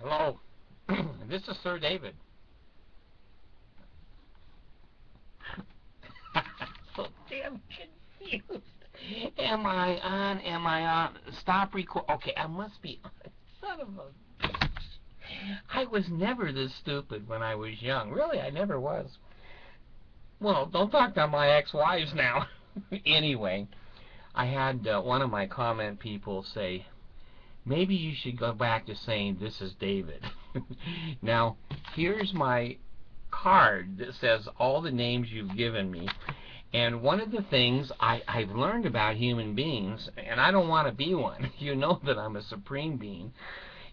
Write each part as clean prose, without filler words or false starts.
Hello, this is Sir David. So damn confused. Am I on? Am I on? Stop record. Okay, I must be on. Son of a. I was never this stupid when I was young. Really, I never was. Well, don't talk to my ex-wives now. Anyway, I had one of my comment people say, maybe you should go back to saying this is David. Now, here's my card that says all the names you've given me. And one of the things I've learned about human beings, and I don't want to be one, you know that I'm a supreme being,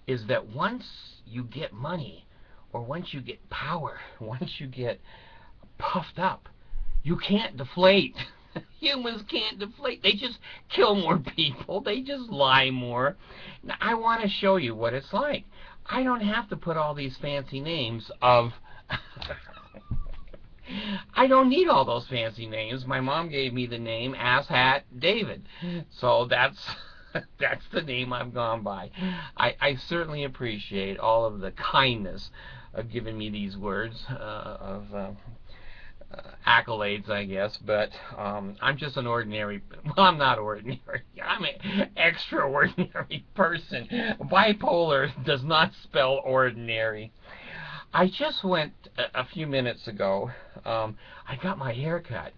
is that once you get money, or once you get power, once you get puffed up, you can't deflate. Humans can't deflate. They just kill more people. They just lie more. Now, I want to show you what it's like. I don't have to put all these fancy names of... I don't need all those fancy names. My mom gave me the name Asshat David. So that's the name I've gone by. I certainly appreciate all of the kindness of giving me these words of accolades, I guess, but I'm just an ordinary, well, I'm not ordinary, I'm an extraordinary person. Bipolar does not spell ordinary. I just went a few minutes ago, I got my hair cut.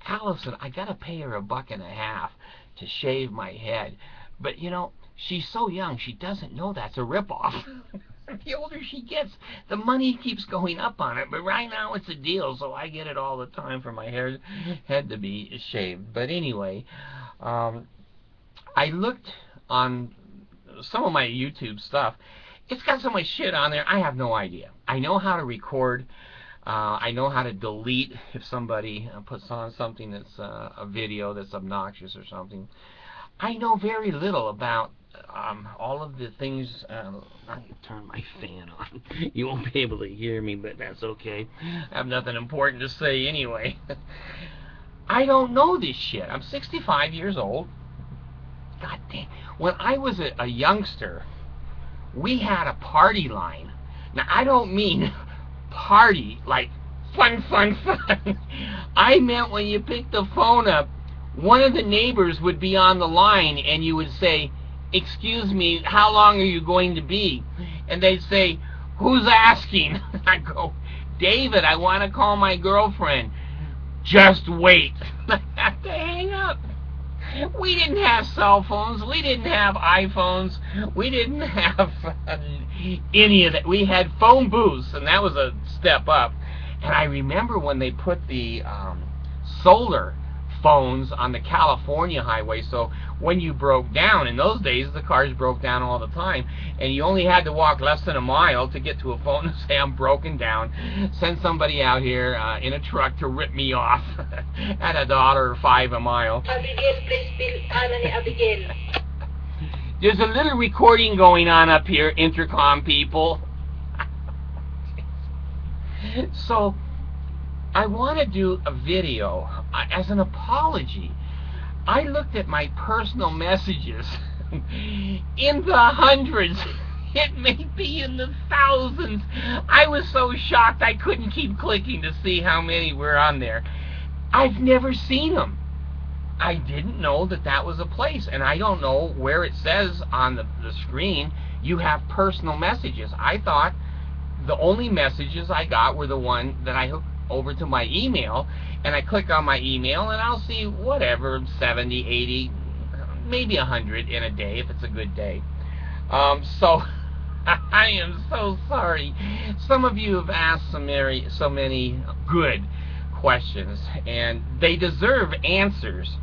Allison, I gotta pay her $1.50 to shave my head, but you know, she's so young, she doesn't know that's a ripoff. The older she gets, the money keeps going up on it. But right now it's a deal, so I get it all the time for my head to be shaved. But anyway, I looked on some of my YouTube stuff. It's got so much shit on there, I have no idea. I know how to record. I know how to delete if somebody puts on something that's a video that's obnoxious or something. I know very little about all of the things. I'm going to turn my fan on. You won't be able to hear me, but that's okay. I have nothing important to say anyway. I don't know this shit. I'm 65 years old. God damn. When I was a youngster, we had a party line. Now, I don't mean party like fun. I meant when you picked the phone up, one of the neighbors would be on the line and you would say, excuse me, how long are you going to be? And they'd say, who's asking? I go, David, I want to call my girlfriend. Just wait. I have to hang up. We didn't have cell phones. We didn't have iPhones. We didn't have any of that. We had phone booths, and that was a step up. And I remember when they put the solar phones on the California highway, so when you broke down, in those days the cars broke down all the time, and you only had to walk less than a mile to get to a phone and say, I'm broken down, send somebody out here in a truck to rip me off at $1.05 a mile. Abigail, please bill Abigail. There's a little recording going on up here, intercom people. So I want to do a video as an apology. I looked at my personal messages in the hundreds. It may be in the thousands. I was so shocked I couldn't keep clicking to see how many were on there. I've never seen them. I didn't know that that was a place, and I don't know where it says on the screen you have personal messages. I thought the only messages I got were the one that I hooked over to my email, and I click on my email and I'll see whatever, 70, 80, maybe 100 in a day if it's a good day. So I am so sorry. Some of you have asked so many good questions, and they deserve answers.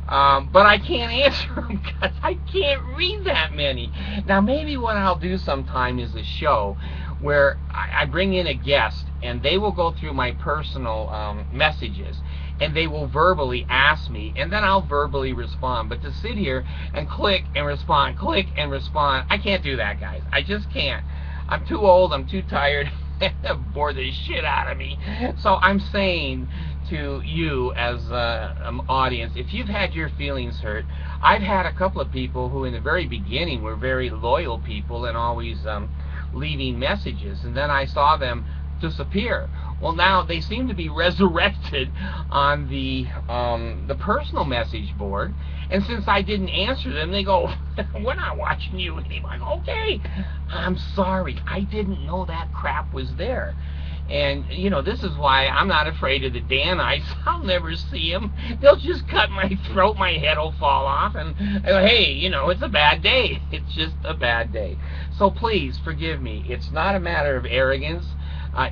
But I can't answer them because I can't read that many. Now, maybe what I'll do sometime is a show where I bring in a guest, and they will go through my personal messages, and they will verbally ask me, and then I'll verbally respond. But to sit here and click and respond, I can't do that, guys. I just can't. I'm too old, I'm too tired, bore the shit out of me. So I'm saying to you as an audience, if you've had your feelings hurt, I've had a couple of people who in the very beginning were very loyal people and always leaving messages, and then I saw them disappear. Well, now they seem to be resurrected on the personal message board, and since I didn't answer them, they go, "We're not watching you anymore." I go, "Okay, I'm sorry, I didn't know that crap was there." And, you know, this is why I'm not afraid of the Danites. I'll never see them. They'll just cut my throat, my head will fall off, and I go, "Hey, you know, it's a bad day." It's just a bad day. So please forgive me. It's not a matter of arrogance.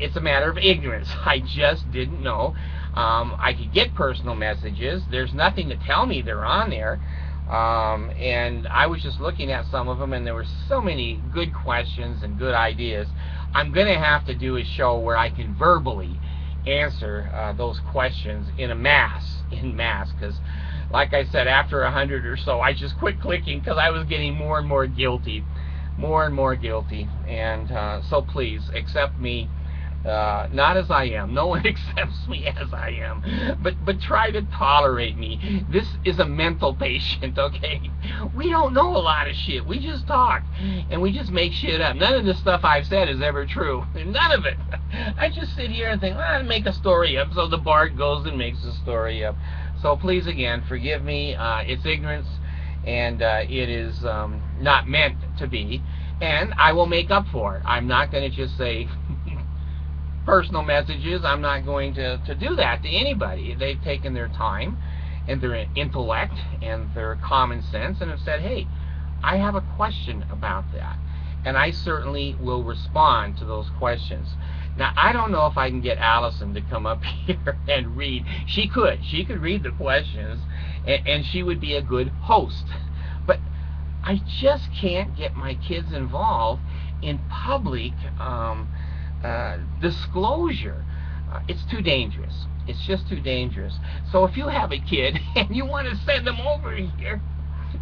It's a matter of ignorance. I just didn't know. I could get personal messages. There's nothing to tell me they're on there. And I was just looking at some of them, and there were so many good questions and good ideas. I'm going to have to do a show where I can verbally answer those questions in mass, because, like I said, after 100 or so, I just quit clicking because I was getting more and more guilty, and so please accept me. Not as I am. No one accepts me as I am. But try to tolerate me. This is a mental patient, okay? We don't know a lot of shit. We just talk. And we just make shit up. None of the stuff I've said is ever true. None of it. I just sit here and think, make a story up. So the Bart goes and makes a story up. So please, again, forgive me. It's ignorance. And it is not meant to be. And I will make up for it. I'm not going to just say personal messages. I'm not going to do that to anybody. They've taken their time and their intellect and their common sense and have said, "Hey, I have a question about that." And I certainly will respond to those questions. Now, I don't know if I can get Allison to come up here and read. She could read the questions, and she would be a good host. But I just can't get my kids involved in public disclosure. It's too dangerous. It's just too dangerous. So if you have a kid and you want to send them over here,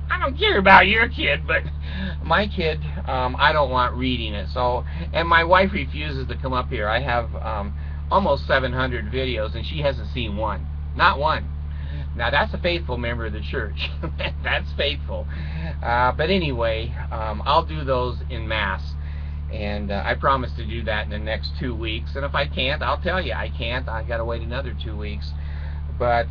I don't care about your kid, but my kid, I don't want reading it. So, and my wife refuses to come up here. I have almost 700 videos, and she hasn't seen one. Not one. Now, that's a faithful member of the church. That's faithful. But anyway, I'll do those in mass. And I promise to do that in the next 2 weeks. And if I can't, I'll tell you I can't. I've got to wait another 2 weeks. But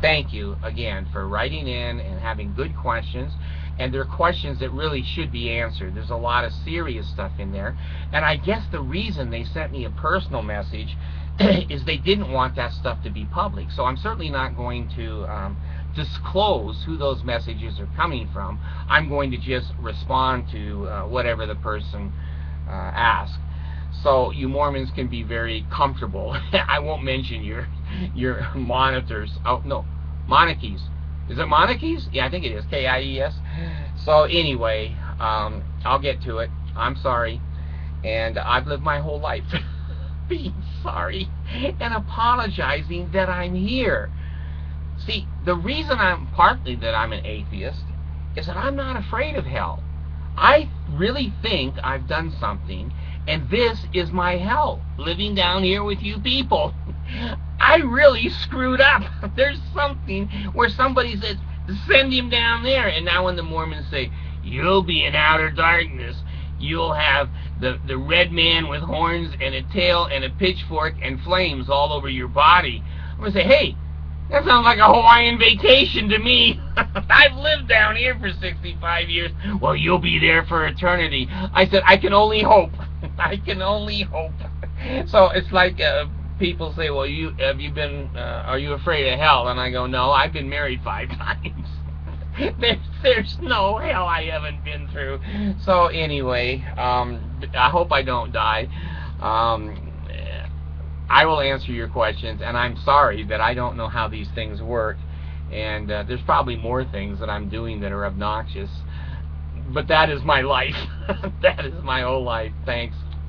thank you again for writing in and having good questions. And they're questions that really should be answered. There's a lot of serious stuff in there. And I guess the reason they sent me a personal message is they didn't want that stuff to be public. So I'm certainly not going to disclose who those messages are coming from. I'm going to just respond to whatever the person ask. So you Mormons can be very comfortable. I won't mention your monitors. Oh no, monarchies. Is it monarchies? Yeah, I think it is. K-I-E-S. So anyway, I'll get to it. I'm sorry, and I've lived my whole life being sorry and apologizing that I'm here. See, the reason partly that I'm an atheist is that I'm not afraid of hell. I really think I've done something, and this is my hell, living down here with you people. I really screwed up. There's something where somebody says, "Send him down there." And now when the Mormons say, "You'll be in outer darkness, you'll have the red man with horns and a tail and a pitchfork and flames all over your body," I'm going to say, "Hey, that sounds like a Hawaiian vacation to me. I've lived down here for 65 years. Well, you'll be there for eternity." I said, "I can only hope." I can only hope. So it's like people say, "Well, are you afraid of hell?" And I go, "No, I've been married 5 times. There's no hell I haven't been through." So anyway, I hope I don't die. I will answer your questions, and I'm sorry that I don't know how these things work, and there's probably more things that I'm doing that are obnoxious, but that is my life. That is my whole life. Thanks.